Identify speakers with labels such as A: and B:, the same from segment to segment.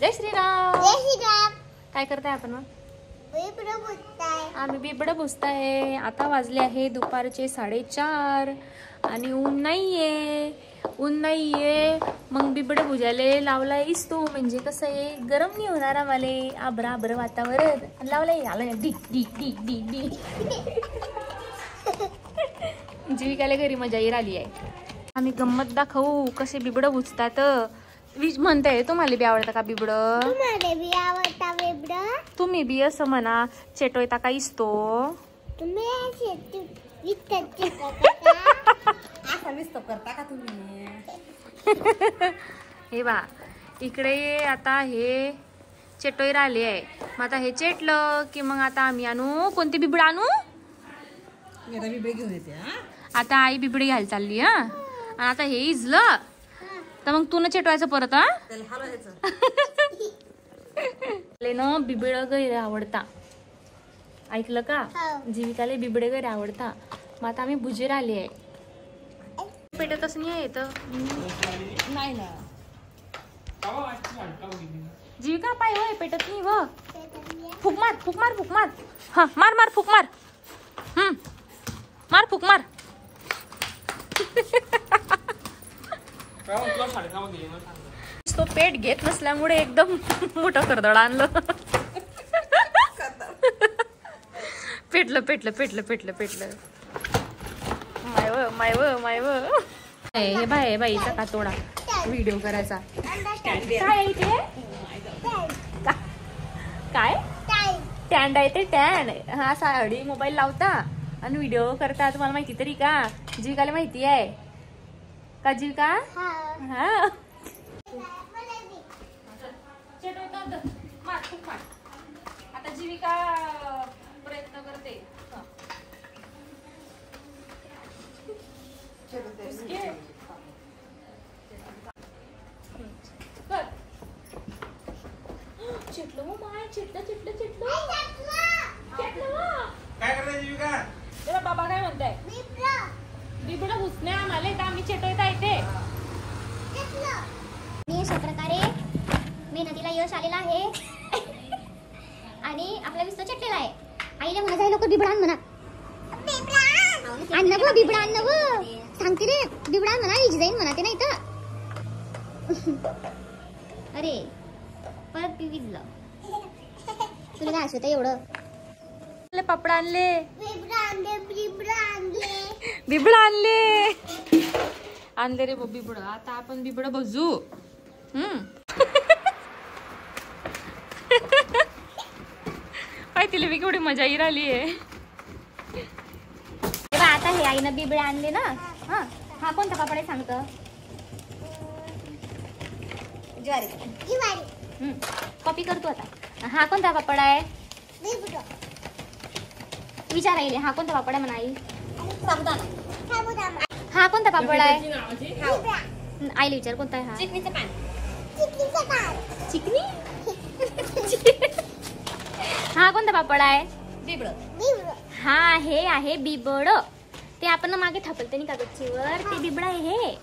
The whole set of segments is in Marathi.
A: जय श्रीराम.
B: जय श्रीराम.
A: काय करताय आपण मग?
B: बिबडं बोलताय.
A: आम्ही बिबडं बुजताय. आता वाजले आहे दुपारचे 4:30 आणि ऊन नाहीये. मग बिबडं बुजायला लावलाय इस्तो. म्हणजे कसं आहे, गरम नाही होणार आम्हाला. आब्र वातावरण लावलंय. आलं डी डी डी डी डी. जीविकाला घरी मजा येईल आली आहे. आम्ही गंमत दाखवू कसे बिबडं बुजतात. विज म्हणताय तुम्हाला बी आवडतं का बिबडं?
B: तुम्हाला बी आवडता बिबडं?
A: तुम्ही बी असं म्हणा. चेटोयता का इसतो?
B: तुम्ही
C: करता का तुम्ही?
A: हे बा इकडे आता हे चेटोय राहिले आहे. मग आता हे चेटलं की मग आता आम्ही आणू. कोणती बिबड आणू?
C: बिबडे घेऊन येते.
A: आता आई बिबडी घ्यायला चालली. आणि आता हे इजलं तर मग तू न चेटवायचं परत. ना बिबड गैर आवडता. ऐकलं का? जीविकाला बिबडे गैर आवडता. मग आता आम्ही भुजेर आले आहे. पेटतच नाही येत.
C: नाही ना
A: जीविका पाय होय पेटत नाही व. फुक मार. हा मार फुक मार. मार फुक मार. तो पेट घेत नसल्यामुळे एकदम मोठं कर्दळ आणलं. पेटलं. मायव हे बाईचा का तोडा व्हिडिओ करायचा. काय इथे काय टॅन्ड आहे ते टॅन. हा साडी मोबाईल लावता आणि व्हिडिओ करता. तुम्हाला माहिती तरी का? जीविकाला माहिती आहे का? जीविका हा आता जीविका प्रयत्न करते. चिटलो माय चिटलं
D: काय करताय जीविका?
A: तेव्हा बाबा काय म्हणताय? बिबडं घुसणे आम्हाला का आम्ही चेटवता येते.
B: अशा प्रकारे मेहनतीला यश आलेला आहे आणि आपला विस्तो चटलेला आहे. आईला म्हणा जाय लोक बिबडान म्हणा. अन्न व बिबडान व सांगते रे. बिबडान म्हणा इज जाईन म्हणा ते नाही तर. अरे परत विजलं. तुला काय असं एवढं
A: पापड आणले.
B: बिबडा
A: आणले रे बिबड. आता आपण बिबड भजू. तिला बी केवढी मजा येईल आली आहे.
B: आता हे आईनं बिबडे आणले ना. हा कोणता पापड आहे सांगतं? ज्वारी. कॉपी करतो आता. हा कोणता पापड आहे? विचारायले हा कोणता पापड आहे म्हणा आई. हा कोणता पापड आहे? आईला विचार कोणता आहे? हा चिकनी. हा कोणता पापड आहे? बिबड. हा हे आहे बिबड. ते आपण मागे थपलते नाही का गच्चीवर. ते बिबड आहे हे.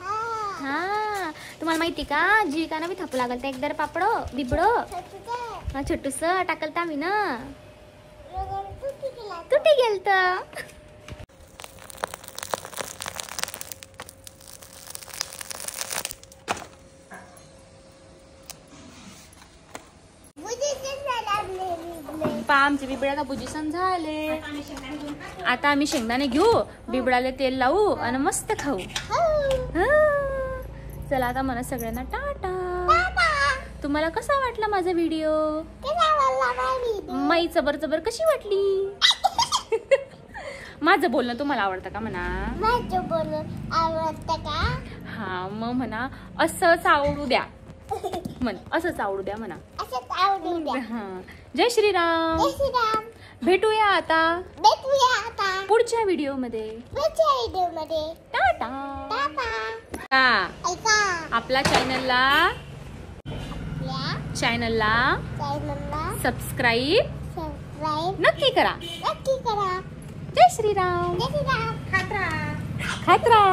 B: हा तुम्हाला माहिती का? जीविकानं बी थप लागल त्या एकदा पापड बिबड. छोटूस टाकल तर आम्ही ना. तुटी गेलत.
A: आमचे बिबड्याला भुजीसन झाले. आता आम्ही शेंगदाणे घेऊ, बिबडाला तेल लावू आणि मस्त खाऊ. चला आता मला सगळ्यांना टाटा. तुम्हाला कसा वाटला माझा व्हिडिओ? माई चबर कशी वाटली? माझं बोलणं तुम्हाला आवडतं का म्हणा?
B: माझं बोलणं आवडतं का?
A: हा मग म्हणा असंच आवडू द्या. म्हण असंच आवडू द्या म्हणा. हा जय श्रीराम. भेटूया आता पुढच्या व्हिडिओ मध्ये. टाटा. आपला चॅनलला सबस्क्राईब नक्की करा. जय श्रीराम. खात्रा.